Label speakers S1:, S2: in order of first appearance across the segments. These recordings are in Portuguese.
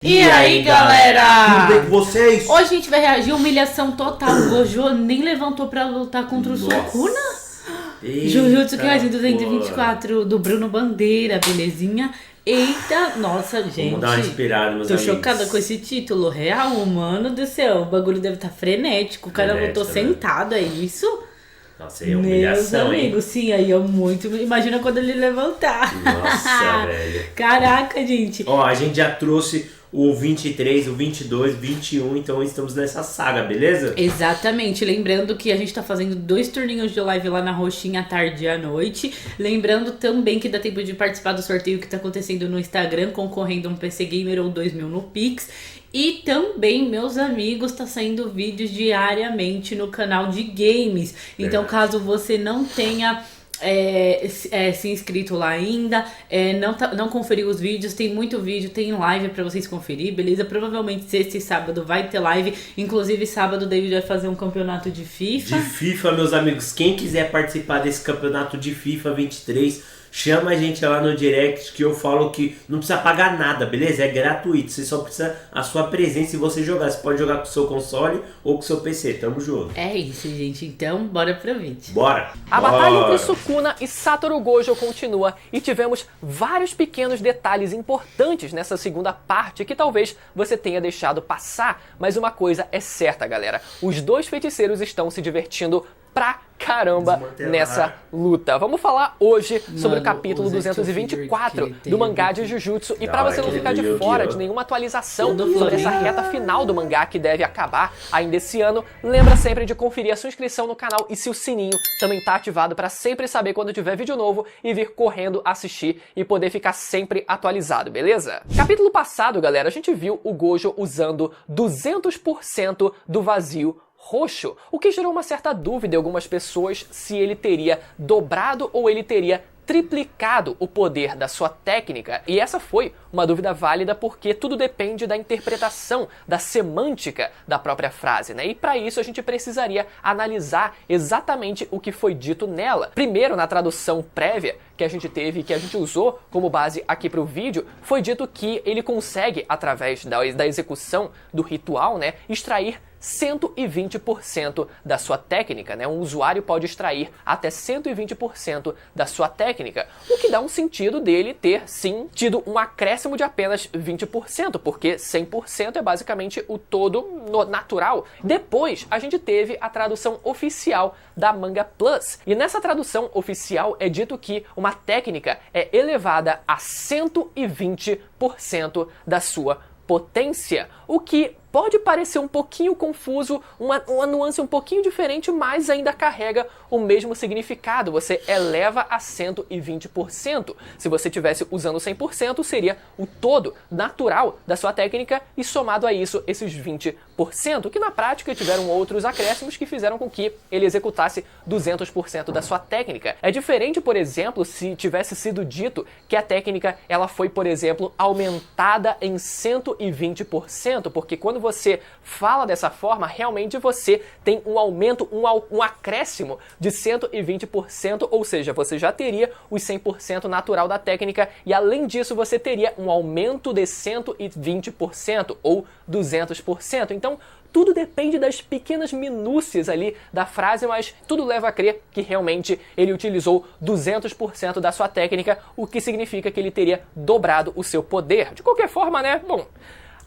S1: E aí, galera?
S2: Tudo bem com vocês?
S1: Hoje a gente vai reagir à humilhação total. O Gojo nem levantou pra lutar contra o Sukuna. Jujutsu Kaisen 224 do Bruno Bandeira, belezinha? Eita, nossa, gente.
S2: Vamos dar uma inspirada, meus
S1: Tô
S2: amigos.
S1: chocada com esse título. Real, mano do céu. O bagulho deve estar frenético. O cara lutou sentado, é isso?
S2: Nossa, aí é humilhação,
S1: meus amigos, sim, aí é muito. Imagina quando ele levantar.
S2: Nossa, velho.
S1: Caraca, gente.
S2: Ó, a gente já trouxe o 23, o 22, 21, então estamos nessa saga, beleza?
S1: Exatamente, lembrando que a gente tá fazendo 2 turninhos de live lá na Roxinha à tarde e à noite. Lembrando também que dá tempo de participar do sorteio que tá acontecendo no Instagram, concorrendo a um PC Gamer ou 2.000 no Pix. E também, meus amigos, tá saindo vídeos diariamente no canal de games. Então, caso você não tenha se inscrito lá ainda, não conferiu os vídeos, tem muito vídeo, tem live pra vocês conferir, beleza? Provavelmente sexta e sábado vai ter live, inclusive sábado o David vai fazer um campeonato de FIFA.
S2: De FIFA, meus amigos, quem quiser participar desse campeonato de FIFA 23, chama a gente lá no direct que eu falo que não precisa pagar nada, beleza? É gratuito, você só precisa a sua presença e você jogar. Você pode jogar com o seu console ou com o seu PC, tamo junto.
S1: É isso, gente, então bora pro vídeo.
S2: Bora!
S3: A batalha entre Sukuna e Satoru Gojo continua e tivemos vários pequenos detalhes importantes nessa segunda parte que talvez você tenha deixado passar, mas uma coisa é certa, galera, os dois feiticeiros estão se divertindo pra caramba nessa luta. Vamos falar hoje sobre o capítulo 224 do mangá de Jujutsu. E pra você não ficar de fora de nenhuma atualização sobre essa reta final do mangá que deve acabar ainda esse ano, lembra sempre de conferir a sua inscrição no canal e se o sininho também tá ativado pra sempre saber quando tiver vídeo novo e vir correndo assistir e poder ficar sempre atualizado, beleza? Capítulo passado, galera, a gente viu o Gojo usando 200% do vazio roxo, o que gerou uma certa dúvida em algumas pessoas se ele teria dobrado ou ele teria triplicado o poder da sua técnica, e essa foi uma dúvida válida porque tudo depende da interpretação, da semântica da própria frase, né? E para isso a gente precisaria analisar exatamente o que foi dito nela. Primeiro, na tradução prévia que a gente teve, que a gente usou como base aqui para o vídeo, foi dito que ele consegue, através da execução do ritual, né, extrair 120% da sua técnica, né? Um usuário pode extrair até 120% da sua técnica, o que dá um sentido dele ter, sim, tido um acréscimo de apenas 20%, porque 100% é basicamente o todo natural. Depois, a gente teve a tradução oficial da Manga Plus, e nessa tradução oficial é dito que uma técnica é elevada a 120% da sua potência, o que pode parecer um pouquinho confuso, uma nuance um pouquinho diferente, mas ainda carrega o mesmo significado. Você eleva a 120%. Se você estivesse usando 100%, seria o todo natural da sua técnica e somado a isso, esses 20%, que na prática tiveram outros acréscimos que fizeram com que ele executasse 200% da sua técnica. É diferente, por exemplo, se tivesse sido dito que a técnica ela foi, por exemplo, aumentada em 120%, porque quando você fala dessa forma, realmente você tem um aumento, um acréscimo de 120%, ou seja, você já teria os 100% natural da técnica e além disso você teria um aumento de 120% ou 200%. Então, tudo depende das pequenas minúcias ali da frase, mas tudo leva a crer que realmente ele utilizou 200% da sua técnica, o que significa que ele teria dobrado o seu poder. De qualquer forma, né? Bom,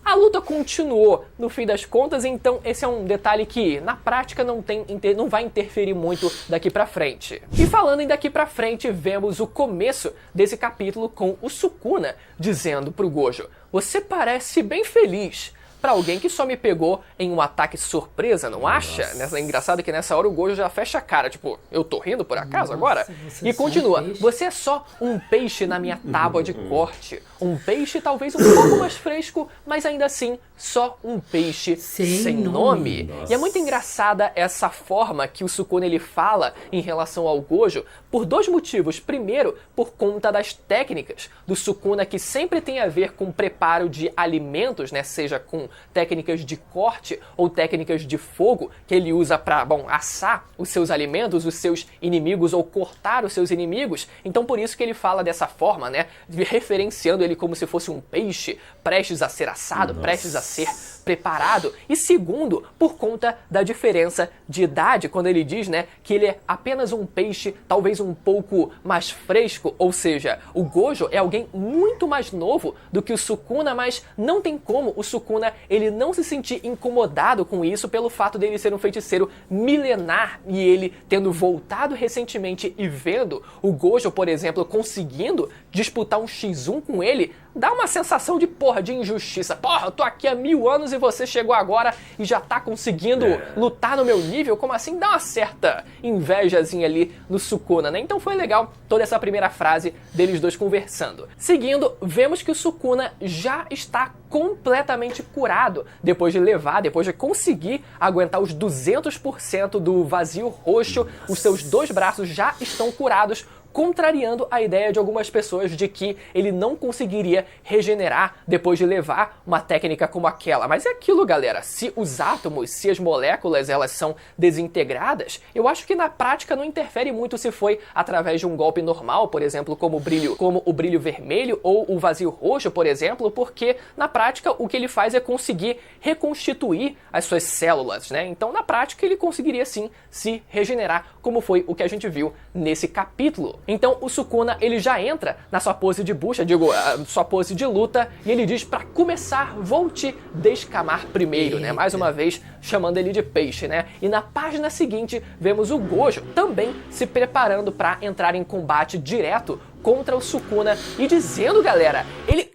S3: a luta continuou no fim das contas, então esse é um detalhe que na prática não vai interferir muito daqui pra frente. E falando em daqui pra frente, vemos o começo desse capítulo com o Sukuna dizendo pro Gojo: "Você parece bem feliz pra alguém que só me pegou em um ataque surpresa, não acha?" É engraçado que nessa hora o Gojo já fecha a cara, tipo, eu tô rindo por acaso agora? E continua, "Você é só um peixe na minha tábua de corte. Um peixe talvez um pouco mais fresco, mas ainda assim só um peixe sem nome." E é muito engraçada essa forma que o Sukuna ele fala em relação ao Gojo, por 2 motivos. Primeiro, por conta das técnicas do Sukuna, que sempre tem a ver com preparo de alimentos, né? Seja com técnicas de corte ou técnicas de fogo, que ele usa para, assar os seus alimentos, os seus inimigos, ou cortar os seus inimigos. Então por isso que ele fala dessa forma, né? Referenciando ele como se fosse um peixe prestes a ser assado, prestes a ser preparado, e segundo, por conta da diferença de idade, quando ele diz, né, que ele é apenas um peixe talvez um pouco mais fresco, ou seja, o Gojo é alguém muito mais novo do que o Sukuna, mas não tem como o Sukuna ele não se sentir incomodado com isso pelo fato dele ser um feiticeiro milenar e ele tendo voltado recentemente e vendo o Gojo, por exemplo, conseguindo disputar um X1 com ele, dá uma sensação de, porra, de injustiça. Porra, eu tô aqui há 1000 anos e você chegou agora e já tá conseguindo lutar no meu nível? Como assim? Dá uma certa invejazinha ali no Sukuna, né? Então foi legal toda essa primeira frase deles dois conversando. Seguindo, vemos que o Sukuna já está completamente curado depois de conseguir aguentar os 200% do vazio roxo. Os seus 2 braços já estão curados, contrariando a ideia de algumas pessoas de que ele não conseguiria regenerar depois de levar uma técnica como aquela. Mas é aquilo, galera, se os átomos, se as moléculas, elas são desintegradas, eu acho que na prática não interfere muito se foi através de um golpe normal, por exemplo, como o brilho vermelho ou o vazio roxo, por exemplo, porque na prática o que ele faz é conseguir reconstituir as suas células, né? Então na prática ele conseguiria sim se regenerar, como foi o que a gente viu nesse capítulo. Então o Sukuna ele já entra na sua pose de bucha, sua pose de luta, e ele diz para começar, vou te descamar primeiro, né? Mais uma vez chamando ele de peixe, né? E na página seguinte vemos o Gojo também se preparando para entrar em combate direto contra o Sukuna e dizendo, galera,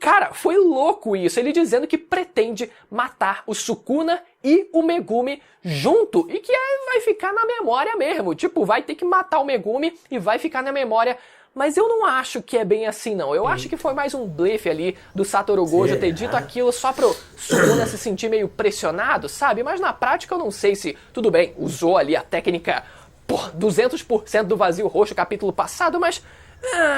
S3: cara, foi louco isso, ele dizendo que pretende matar o Sukuna e o Megumi junto e que vai ficar na memória mesmo, tipo, vai ter que matar o Megumi e vai ficar na memória. Mas eu não acho que é bem assim, não. Eu acho que foi mais um blefe ali do Satoru Gojo ter dito aquilo só pro Sukuna se sentir meio pressionado, sabe? Mas na prática eu não sei se, tudo bem, usou ali a técnica 200% do vazio roxo capítulo passado, mas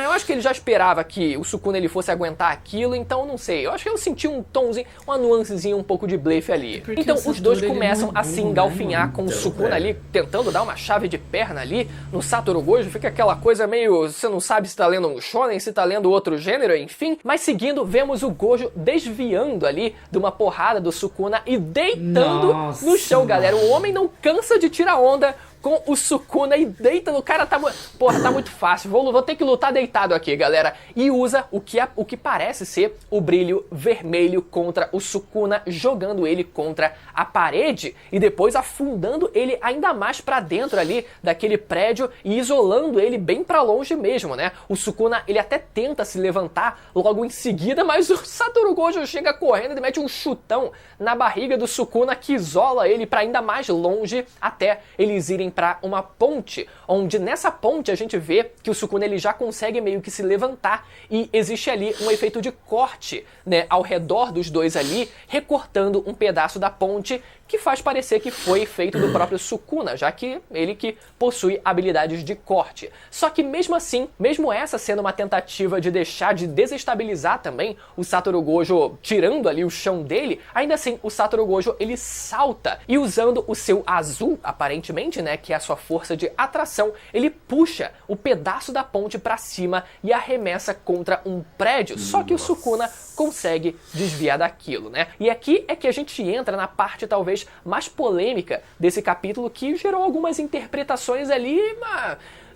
S3: eu acho que ele já esperava que o Sukuna ele fosse aguentar aquilo, então não sei. Eu acho que eu senti um tomzinho, uma nuancezinha um pouco de blefe ali. Então os dois começam a se engalfinhar com o Sukuna ali, tentando dar uma chave de perna ali no Satoru Gojo. Fica aquela coisa meio, você não sabe se tá lendo um shonen, se tá lendo outro gênero, enfim. Mas seguindo, vemos o Gojo desviando ali de uma porrada do Sukuna e deitando no chão, galera. O homem não cansa de tirar onda com o Sukuna e deita no cara, tá muito fácil, vou ter que lutar deitado aqui, galera. E usa o que parece ser o brilho vermelho contra o Sukuna, jogando ele contra a parede e depois afundando ele ainda mais pra dentro ali daquele prédio e isolando ele bem pra longe mesmo, né? O Sukuna, ele até tenta se levantar logo em seguida, mas o Satoru Gojo chega correndo e mete um chutão na barriga do Sukuna que isola ele pra ainda mais longe até eles irem para uma ponte, onde nessa ponte a gente vê que o Sukuna ele já consegue meio que se levantar e existe ali um efeito de corte, né, ao redor dos dois ali, recortando um pedaço da ponte que faz parecer que foi feito do próprio Sukuna, já que ele que possui habilidades de corte. Só que mesmo assim, mesmo essa sendo uma tentativa de deixar de desestabilizar também o Satoru Gojo, tirando ali o chão dele, ainda assim o Satoru Gojo ele salta e usando o seu azul, aparentemente, né, que é a sua força de atração, ele puxa o pedaço da ponte pra cima e arremessa contra um prédio, só que o Sukuna consegue desviar daquilo, né? E aqui é que a gente entra na parte talvez mais polêmica desse capítulo, que gerou algumas interpretações ali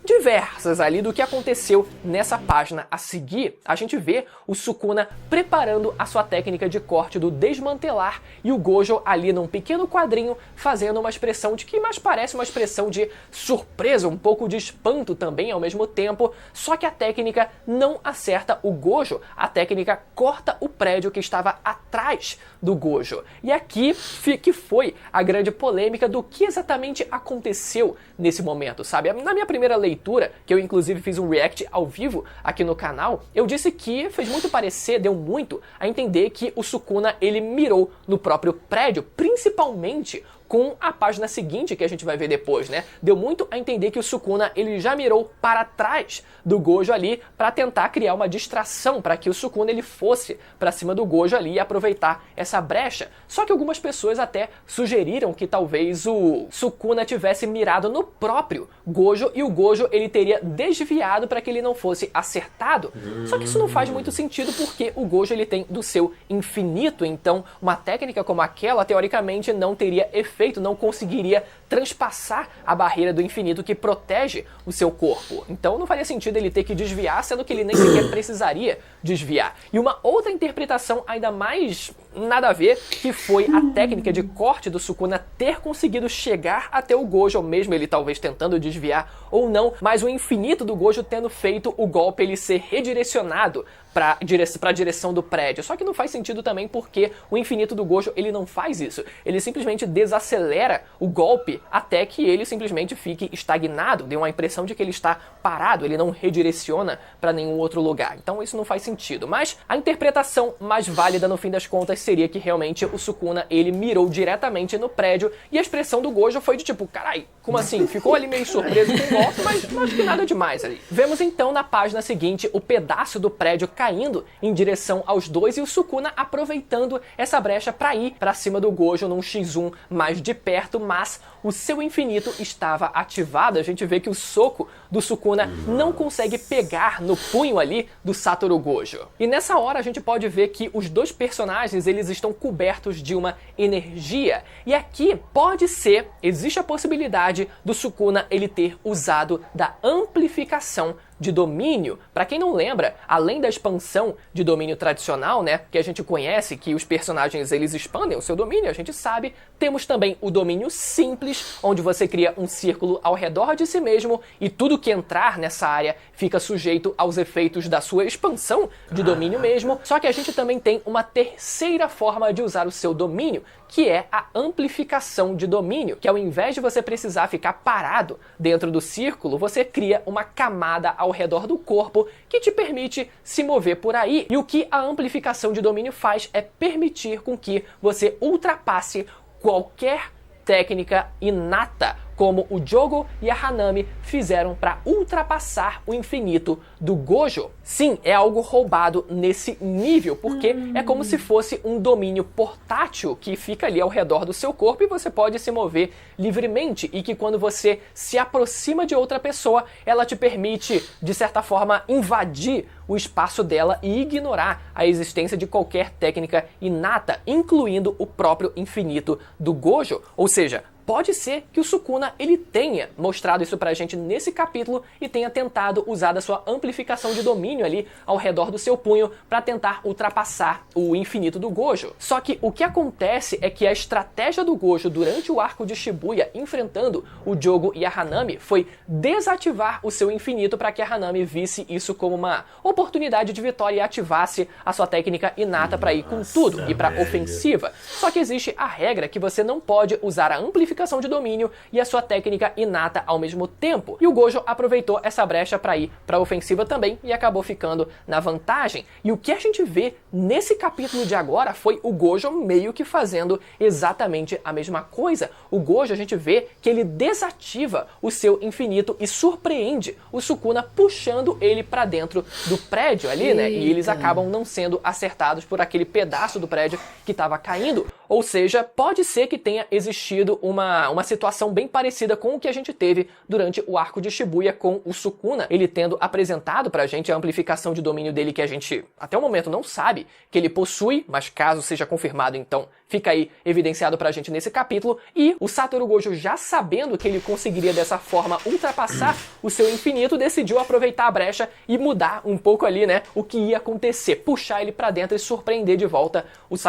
S3: diversas ali do que aconteceu nessa página. A seguir, a gente vê o Sukuna preparando a sua técnica de corte do desmantelar e o Gojo ali num pequeno quadrinho fazendo uma expressão de que mais parece uma expressão de surpresa, um pouco de espanto também ao mesmo tempo, só que a técnica não acerta o Gojo, a técnica corta o prédio que estava atrás do Gojo. E aqui que foi a grande polêmica do que exatamente aconteceu nesse momento, sabe? Na minha primeira leitura, que eu inclusive fiz um react ao vivo aqui no canal, eu disse que fez muito parecer, deu muito a entender que o Sukuna ele mirou no próprio prédio, principalmente com a página seguinte que a gente vai ver depois, né? Deu muito a entender que o Sukuna ele já mirou para trás do Gojo ali para tentar criar uma distração para que o Sukuna ele fosse para cima do Gojo ali e aproveitar essa brecha. Só que algumas pessoas até sugeriram que talvez o Sukuna tivesse mirado no próprio Gojo e o Gojo ele teria desviado para que ele não fosse acertado. Só que isso não faz muito sentido porque o Gojo ele tem do seu infinito, então uma técnica como aquela teoricamente não teria efeito, não conseguiria transpassar a barreira do infinito que protege o seu corpo. Então não faria sentido ele ter que desviar, sendo que ele nem sequer precisaria desviar. E uma outra interpretação ainda mais nada a ver, que foi a técnica de corte do Sukuna ter conseguido chegar até o Gojo, mesmo ele talvez tentando desviar ou não, mas o infinito do Gojo tendo feito o golpe ele ser redirecionado para a direção do prédio. Só que não faz sentido também porque o infinito do Gojo ele não faz isso. Ele simplesmente desacelera o golpe até que ele simplesmente fique estagnado. Deu uma impressão de que ele está parado, ele não redireciona para nenhum outro lugar. Então isso não faz sentido. Mas a interpretação mais válida no fim das contas seria que realmente o Sukuna ele mirou diretamente no prédio e a expressão do Gojo foi de tipo, carai, como assim? Ficou ali meio surpreso com o golpe, mas não acho que nada demais ali. Vemos então na página seguinte o pedaço do prédio caindo em direção aos dois e o Sukuna aproveitando essa brecha para ir para cima do Gojo num X1 mais de perto, mas o seu infinito estava ativado. A gente vê que o soco do Sukuna não consegue pegar no punho ali do Satoru Gojo. E nessa hora a gente pode ver que os dois personagens eles estão cobertos de uma energia. E aqui pode ser, existe a possibilidade do Sukuna ele ter usado da amplificação de domínio. Para quem não lembra, além da expansão de domínio tradicional, né, que a gente conhece, que os personagens eles expandem o seu domínio, a gente sabe, temos também o domínio simples, onde você cria um círculo ao redor de si mesmo e tudo que entrar nessa área fica sujeito aos efeitos da sua expansão de domínio mesmo. Só que a gente também tem uma terceira forma de usar o seu domínio, que é a amplificação de domínio, que ao invés de você precisar ficar parado dentro do círculo, você cria uma camada ao redor do corpo que te permite se mover por aí. E o que a amplificação de domínio faz é permitir com que você ultrapasse qualquer técnica inata, como o Jogo e a Hanami fizeram para ultrapassar o infinito do Gojo. Sim, é algo roubado nesse nível, porque é como se fosse um domínio portátil que fica ali ao redor do seu corpo e você pode se mover livremente, e que quando você se aproxima de outra pessoa, ela te permite, de certa forma, invadir o espaço dela e ignorar a existência de qualquer técnica inata, incluindo o próprio infinito do Gojo. Ou seja, pode ser que o Sukuna ele tenha mostrado isso pra gente nesse capítulo e tenha tentado usar da sua amplificação de domínio ali ao redor do seu punho para tentar ultrapassar o infinito do Gojo. Só que o que acontece é que a estratégia do Gojo durante o arco de Shibuya enfrentando o Jogo e a Hanami foi desativar o seu infinito para que a Hanami visse isso como uma oportunidade de vitória e ativasse a sua técnica inata para ir com tudo e para ofensiva. Só que existe a regra que você não pode usar a amplificação de domínio e a sua técnica inata ao mesmo tempo. E o Gojo aproveitou essa brecha para ir para a ofensiva também e acabou ficando na vantagem. E o que a gente vê nesse capítulo de agora foi o Gojo meio que fazendo exatamente a mesma coisa. O Gojo, a gente vê que ele desativa o seu infinito e surpreende o Sukuna puxando ele para dentro do prédio ali, né? E eles acabam não sendo acertados por aquele pedaço do prédio que estava caindo. Ou seja, pode ser que tenha existido uma situação bem parecida com o que a gente teve durante o arco de Shibuya com o Sukuna, ele tendo apresentado pra gente a amplificação de domínio dele que a gente até o momento não sabe que ele possui, mas caso seja confirmado então fica aí evidenciado pra gente nesse capítulo, e o Satoru Gojo, já sabendo que ele conseguiria dessa forma ultrapassar o seu infinito, decidiu aproveitar a brecha e mudar um pouco ali, né, o que ia acontecer, puxar ele pra dentro e surpreender de volta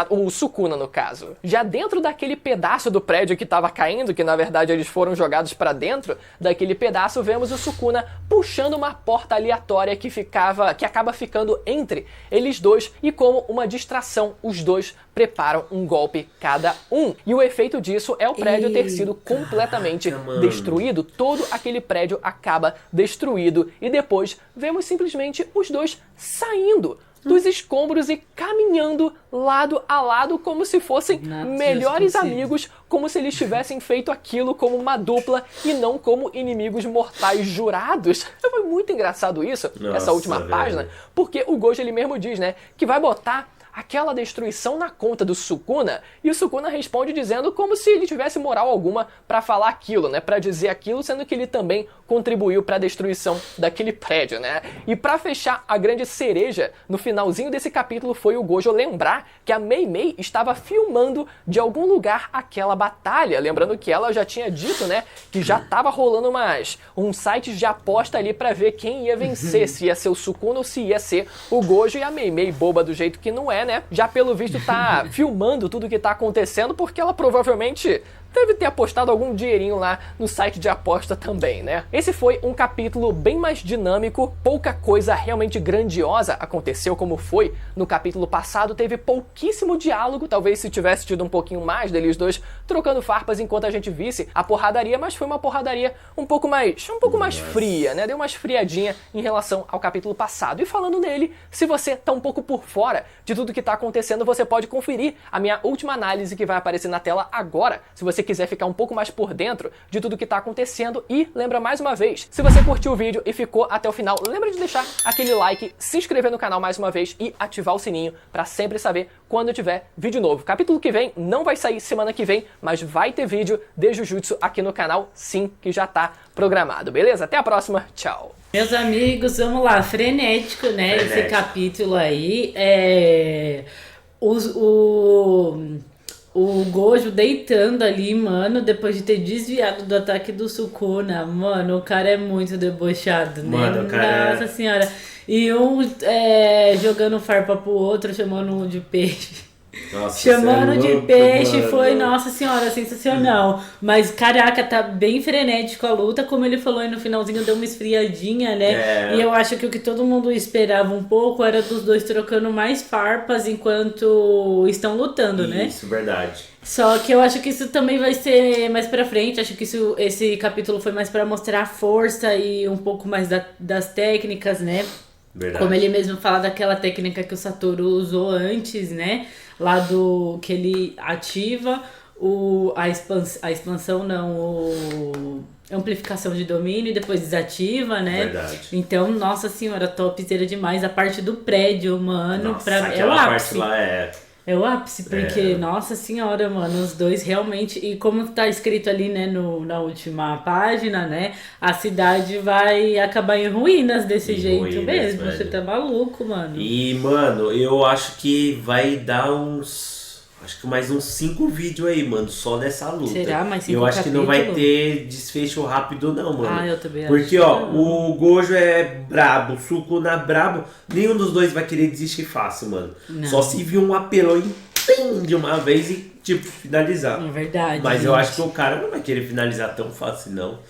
S3: o Sukuna no caso. Já dentro daquele pedaço do prédio que estava caindo, que na verdade eles foram jogados pra dentro daquele pedaço, vemos o Sukuna puxando uma porta aleatória que acaba ficando entre eles dois, e como uma distração, os dois preparam um golpe cada um. E o efeito disso é o prédio ter sido completamente destruído. Todo aquele prédio acaba destruído e depois vemos simplesmente os dois saindo dos escombros e caminhando lado a lado como se fossem melhores amigos, como se eles tivessem feito aquilo como uma dupla e não como inimigos mortais jurados. Foi muito engraçado isso, essa última página, porque o Gojo ele mesmo diz, né, que vai botar aquela destruição na conta do Sukuna, e o Sukuna responde dizendo como se ele tivesse moral alguma pra falar aquilo, né, pra dizer aquilo, sendo que ele também contribuiu pra destruição daquele prédio, né. E pra fechar a grande cereja, no finalzinho desse capítulo foi o Gojo lembrar que a Mei Mei estava filmando de algum lugar aquela batalha, lembrando que ela já tinha dito, né, que já tava rolando uns sites de aposta ali pra ver quem ia vencer, se ia ser o Sukuna ou se ia ser o Gojo, e a Mei Mei, boba do jeito que não é, né, já pelo visto tá filmando tudo que tá acontecendo, porque ela provavelmente deve ter apostado algum dinheirinho lá no site de aposta também, né? Esse foi um capítulo bem mais dinâmico, pouca coisa realmente grandiosa aconteceu como foi no capítulo passado, teve pouquíssimo diálogo, talvez se tivesse tido um pouquinho mais deles dois trocando farpas enquanto a gente visse a porradaria, mas foi uma porradaria um pouco mais fria, né? Deu uma esfriadinha em relação ao capítulo passado. E falando nele, se você tá um pouco por fora de tudo que tá acontecendo, você pode conferir a minha última análise que vai aparecer na tela agora, se você quiser ficar um pouco mais por dentro de tudo que tá acontecendo. E lembra mais uma vez, se você curtiu o vídeo e ficou até o final, lembra de deixar aquele like, se inscrever no canal mais uma vez e ativar o sininho pra sempre saber quando tiver vídeo novo. Capítulo que vem não vai sair semana que vem, mas vai ter vídeo de Jujutsu aqui no canal, sim, que já tá programado, beleza? Até a próxima, tchau!
S1: Meus amigos, vamos lá, frenético, né, esse capítulo aí, o Gojo deitando ali, mano, depois de ter desviado do ataque do Sukuna, mano, o cara é muito debochado, né?
S2: Mano, o cara
S1: Nossa senhora. E um jogando farpa pro outro, chamando um de peixe.
S2: Nossa,
S1: Chamando
S2: de
S1: peixe, mano. Foi, nossa senhora, sensacional. Mas, caraca, tá bem frenético a luta. Como ele falou aí no finalzinho, deu uma esfriadinha, né? E eu acho que o que todo mundo esperava um pouco era dos dois trocando mais farpas enquanto estão lutando, né?
S2: Isso, verdade.
S1: Só que eu acho que isso também vai ser mais pra frente. Acho que esse capítulo foi mais pra mostrar a força e um pouco mais das técnicas, né? Verdade. Como ele mesmo fala daquela técnica que o Satoru usou antes, né? Lá do que ele ativa a expansão não, amplificação de domínio e depois desativa, né?
S2: Verdade.
S1: Então, nossa senhora, topzera demais. A parte do prédio, mano,
S2: nossa,
S1: é o ápice.
S2: Parte lá
S1: é o ápice, porque, nossa senhora, mano, os dois realmente... E como tá escrito ali, né, na última página, né, a cidade vai acabar em ruínas desse jeito mesmo. Velho. Você tá maluco, mano.
S2: E, mano, eu acho que vai dar acho que mais uns 5 vídeos aí, mano, só dessa luta.
S1: Será? Mais 5
S2: Eu acho que não vai ter desfecho rápido não, mano.
S1: Eu também acho.
S2: Porque, ó, o Gojo é brabo, o Sukuna é brabo, nenhum dos dois vai querer desistir fácil, mano. Não. Só se vir um apelão de uma vez e, tipo, finalizar.
S1: É verdade.
S2: Mas eu acho que o cara não vai querer finalizar tão fácil, não.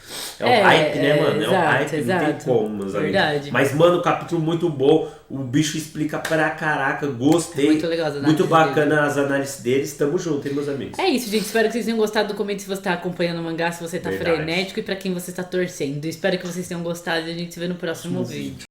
S2: É o hype, né, mano?
S1: Exato,
S2: é o hype, não tem como, meus amigos. Mas, mano, o capítulo muito bom. O bicho explica pra caraca, gostei.
S1: Muito legal as análises.
S2: Muito bacana as análises deles. Tamo junto, hein, meus amigos.
S1: É isso, gente. Espero que vocês tenham gostado. Comente se você tá acompanhando o mangá, se você tá frenético e pra quem você tá torcendo. Espero que vocês tenham gostado e a gente se vê no próximo vídeo.